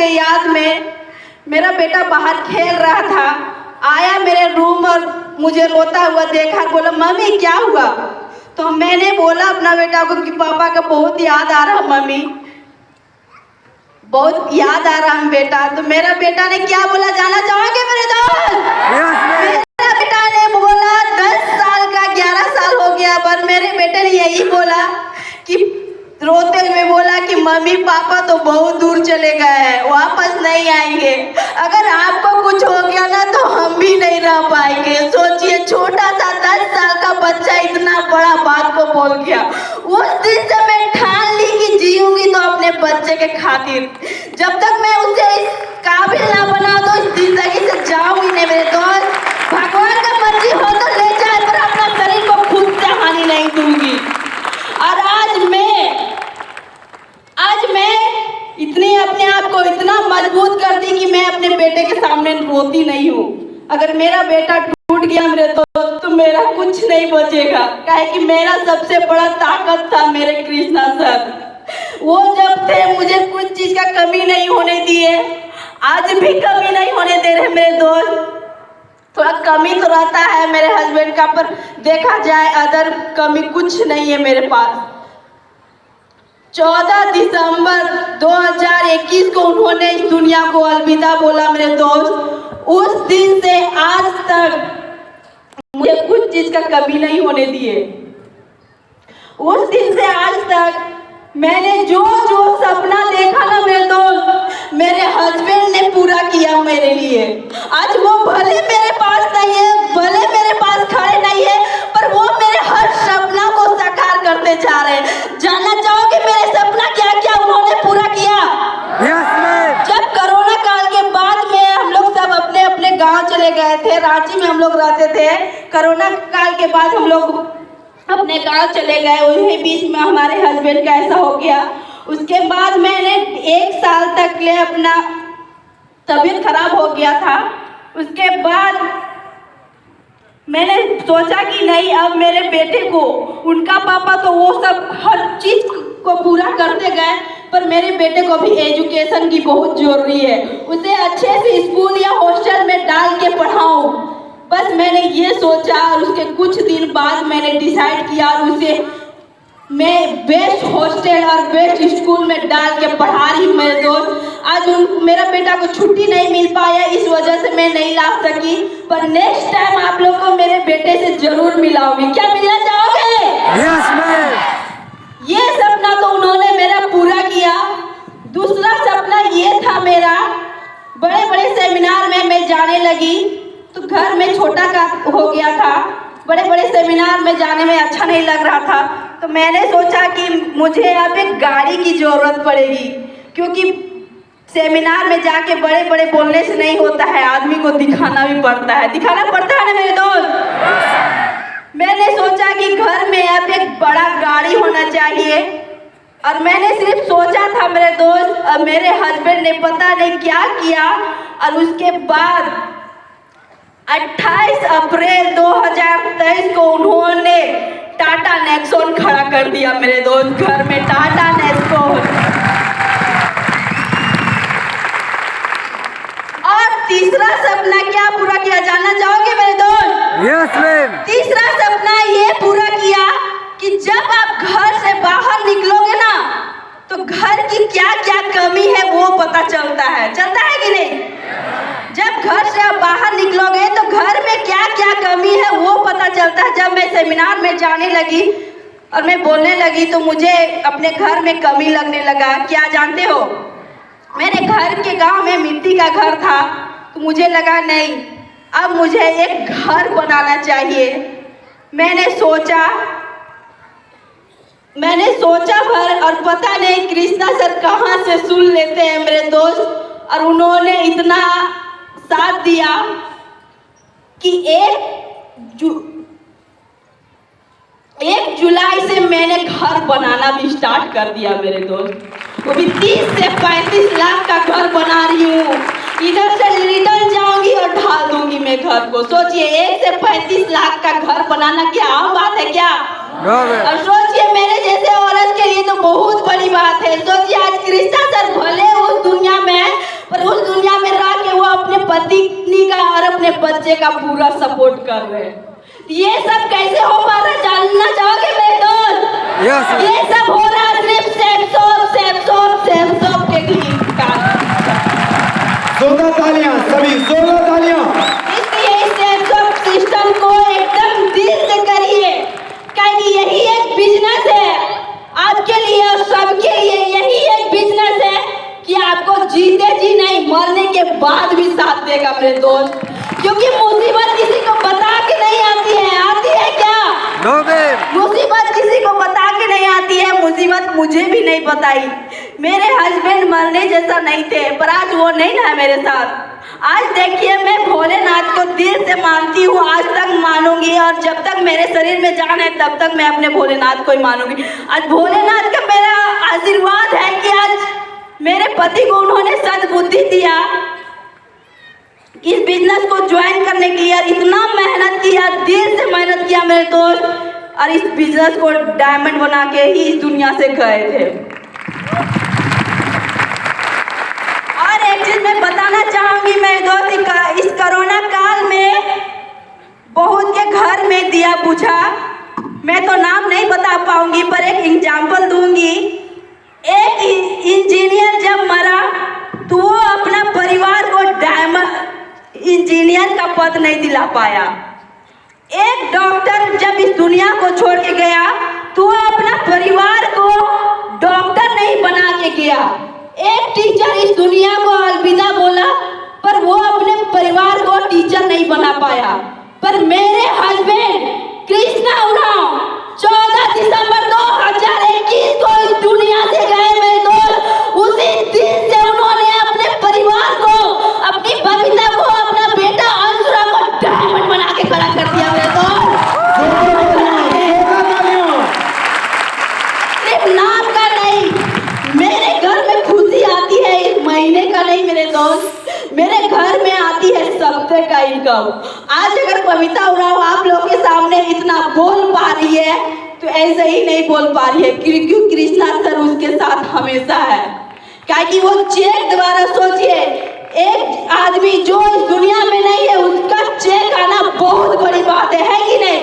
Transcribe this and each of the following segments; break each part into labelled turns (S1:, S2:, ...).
S1: के याद में मेरा बेटा बाहर खेल रहा था, आया मेरे रूम और मुझे रोता हुआ देखा, बोला मम्मी क्या हुआ? तो मैंने बोला अपना बेटा को कि पापा का बहुत याद आ रहा मम्मी, बहुत याद आ रहा है बेटा। तो मेरा बेटा ने क्या बोला जाना चाहोगे मेरे दोस्त? मेरा बेटा ने बोला 10 साल का 11 साल हो गया, पर मेरे बेटे ने यही बोला कि रोते हुए बोला कि मम्मी पापा तो बहुत दूर चले गए हैं, वापस नहीं आएंगे। अगर आपको कुछ हो गया ना तो हम भी नहीं रह पाएंगे। सोचिए छोटा सा 10 साल का बच्चा इतना बड़ा बात को बोल गया। उस दिन से मैं ठान ली कि जीऊंगी तो अपने बच्चे के खातिर, जब तक मैं उसे इस काबिल ना बना दो इस जिंदगी से जाऊंगी नहीं मेरे दोस्त। भगवान का मर्जी हो तो ले जाए, पर अपना शरीर को खुद से हानि नहीं दूंगी। और आज मैं इतनी अपने आप को इतना मजबूत कर दी कि मैं अपने बेटे के सामने रोती नहीं हूँ। अगर मेरा बेटा टूट गया मेरे दोस्त तो मेरा कुछ नहीं बचेगा, काहे कि मेरा सबसे बड़ा ताकत था मेरे कृष्णा सर। वो जब थे मुझे कुछ चीज का कमी नहीं होने दिए, आज भी कमी नहीं होने दे रहे मेरे दोस्त। थोड़ा कमी तो रहता है मेरे हस्बैंड का, पर देखा जाए अदर कमी कुछ नहीं है मेरे पास। 14 दिसंबर 2021 को उन्होंने इस दुनिया को अलविदा बोला मेरे दोस्त। उस दिन से आज तक मुझे कुछ चीज का कमी नहीं होने दिए। उस दिन से आज तक मैंने जो जो सपना देखा ना मेरे दोस्त, मेरे हस्बैंड ने पूरा किया मेरे लिए। आज वो भले मेरे पास नहीं है, भले मेरे पास खड़े नहीं है, पर वो मेरे हर सपना को साकार करते जा रहे हैं। जानना चाहोगे मेरे सपना क्या क्या उन्होंने पूरा किया? जब कोरोना काल के बाद में हम लोग सब अपने अपने गांव चले गए थे, रांची में हम लोग रहते थे। कोरोना काल के बाद हम लोग अपने गांव चले गए, उसी बीच में हमारे हस्बैंड का ऐसा हो गया। उसके बाद मैंने 1 साल तक ले अपना तबीयत खराब हो गया था। उसके बाद मैंने सोचा कि नहीं, अब मेरे बेटे को, उनका पापा तो वो सब हर चीज को पूरा करते गए, पर मेरे बेटे को भी एजुकेशन की बहुत जरूरी है। उसे अच्छे से स्कूल या हॉस्टल में डाल के पढ़ाऊं, बस मैंने ये सोचा। और उसके कुछ दिन बाद मैंने डिसाइड किया और उसे मैं बेस्ट हॉस्टल और बेस्ट स्कूल में डाल के पढ़ा रही हूँ मेरे दोस्त। आज मेरा बेटा को छुट्टी नहीं मिल पाया, इस वजह से मैं नहीं ला सकी, पर नेक्स्ट टाइम आप लोग को मेरे बेटे से जरूर मिलाऊंगी। क्या मिलना चाहोगे? ये सपना तो उन्होंने मेरा पूरा किया। दूसरा सपना ये था मेरा, बड़े बड़े सेमिनार में मैं जाने लगी तो घर में छोटा का हो गया था। बड़े बड़े सेमिनार में जाने में अच्छा नहीं लग रहा था, तो मैंने सोचा कि मुझे अब एक गाड़ी की जरूरत पड़ेगी, क्योंकि सेमिनार में जाके बड़े बड़े बोलने से नहीं होता है, आदमी को दिखाना भी पड़ता है। दिखाना पड़ता है ना मेरे दोस्त। मैंने सोचा कि घर में अब एक बड़ा गाड़ी होना चाहिए, और मैंने सिर्फ सोचा था मेरे दोस्त, और मेरे हस्बैंड ने पता नहीं क्या किया। और उसके बाद 28 अप्रैल 2023 को उन्होंने टाटा नेक्सॉन खड़ा कर दिया मेरे दोस्त, घर में टाटा नेक्सॉन। और तीसरा सपना क्या पूरा किया जानना चाहोगे मेरे दोस्त?
S2: Yes ma'am.
S1: तीसरा सपना ये पूरा किया कि जब आप घर से बाहर निकलोगे ना तो घर की क्या क्या कमी है वो पता चलता है कि नहीं? जब घर से आप बाहर निकलोगे तो घर में क्या क्या कमी है वो पता चलता है। जब मैं सेमिनार में जाने लगी और मैं बोलने लगी तो मुझे अपने घर में कमी लगने लगा। क्या जानते हो, मेरे घर के गांव में मिट्टी का घर था, तो मुझे लगा नहीं, अब मुझे एक घर बनाना चाहिए। मैंने सोचा भर, और पता नहीं कृष्णा सर कहाँ से सुन लेते हैं मेरे दोस्त, और उन्होंने इतना साथ दिया कि 1 जुलाई से मैंने घर बनाना भी स्टार्ट कर दिया मेरे दोस्त। वो भी 30 से 35 लाख का घर बना रही हूँ। इधर से रिटर्न जाऊंगी और ढाल दूंगी मैं घर को। सोचिए 1 से 35 लाख का घर बनाना क्या आम बात है क्या? और सोचिए मेरे जैसे औरत के लिए तो बहुत बड़ी बात है। सोचिए आज कृष्णा सर भले उस दुनिया में पर उस दुनिया में रह के वो अपने पत्नी का और अपने बच्चे का पूरा सपोर्ट कर रहे हैं। ये सब कैसे हो पा रहा है जानना चाहोगे मेरे दोस्त? ये सब हो रहा सिर्फ सेफ के लिए।
S2: जोरदार तालियां, सभी जोरदार तालियां।
S1: इसलिए इस सिस्टम को एकदम दिल से करिए, क्योंकि यही एक बिजनेस है आपके लिए और सबके लिए। यही एक बिजनेस है कि आपको जीते जी नहीं, मरने के बाद भी साथ देगा मेरे दोस्त। क्योंकि मुसीबत किसी को बता के नहीं आती है। आती है क्या? मुसीबत किसी को बता के नहीं आती है। मुसीबत मुझे भी नहीं बताई। मेरे हस्बैंड मरने जैसा नहीं थे, पर आज वो नहीं ना है मेरे साथ। आज देखिए, मैं भोलेनाथ को दिल से मानती हूँ, आज तक मानूंगी, और जब तक मेरे शरीर में जान है तब तक मैं अपने भोलेनाथ को ही मानूंगी। आज भोलेनाथ का मेरा आशीर्वाद है कि आज मेरे पति को उन्होंने सद्बुद्धि दिया इस बिजनेस को ज्वाइन करने के लिए। इतना मेहनत किया, दिल से मेहनत किया मेरे दोस्त, और इस बिजनेस को डायमंड बना के ही इस दुनिया से गए थे। और एक चीज मैं बताना चाहूंगी मेरे दोस्त, इस कोरोना काल में बहुत के घर में दिया बुझा। मैं तो नाम नहीं बता पाऊंगी, पर एक एग्जाम्पल दूंगी। एक इंजीनियर जब मरा तो वो अपना परिवार को डायमंड इंजीनियर का पद नहीं दिला पाया। एक डॉक्टर जब इस दुनिया को छोड़ के गया तो वो अपना परिवार को डॉक्टर नहीं बना के गया। एक टीचर इस दुनिया को अलविदा बोला, पर वो अपने परिवार को टीचर नहीं बना पाया। पर मेरे हस्बैंड कृष्णा उरांव 14 दिसंबर 2021 को इस दुनिया से गए मेरे दोस्त। उसी दिन से उन्होंने अपने परिवार को, अपनी बबीता को, अपना बेटा अंशुरा को डायमंड बना के खड़ा कर दिया मेरे दोस्त। सिर्फ नाम का नहीं, मेरे घर में खुशी आती है इस महीने का नहीं मेरे दोस्त, मेरे घर में आती है सप्ते का इनकम। आज अगर बबीता उरांव आप लोगों के सामने इतना बोल पा रही है तो ऐसे ही नहीं बोल पा रही है क्योंकि कृष्णा सर उसके साथ हमेशा है। क्योंकि वो चेक द्वारा, सोचिए, एक आदमी जो इस दुनिया में नहीं है उसका चेक आना बहुत बड़ी बात है कि नहीं?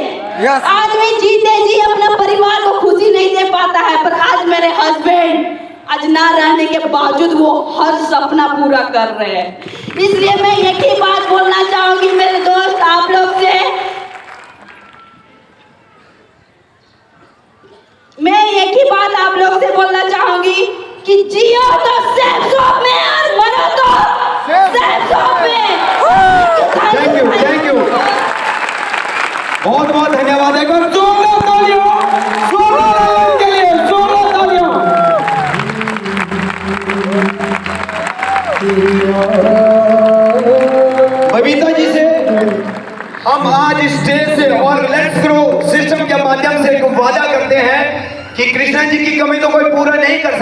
S1: आदमी जीते जी अपना परिवार को खुशी नहीं दे पाता है, पर आज मेरे हस्बैंड आज ना रहने के बावजूद वो हर सपना पूरा कर रहे हैं। इसलिए मैं एक ही बात बोलना चाहूंगी मेरे दोस्त आप लोग से, मैं एक ही बात आप लोग से बोलना चाहूंगी कि जियो तो सेफ शॉप में और मरो तो सेफ शॉप में।
S2: थैंक यू बहुत बहुत धन्यवाद। एक बार जोरदार तालियां, जोरदार तालियों के लिए, जोरदार तालियां। बबीता जी से हम आज स्टेज से और लेट्स ग्रो सिस्टम के माध्यम से एक वादा करते हैं कि कृष्णा जी की कमी तो कोई पूरा नहीं कर सकता।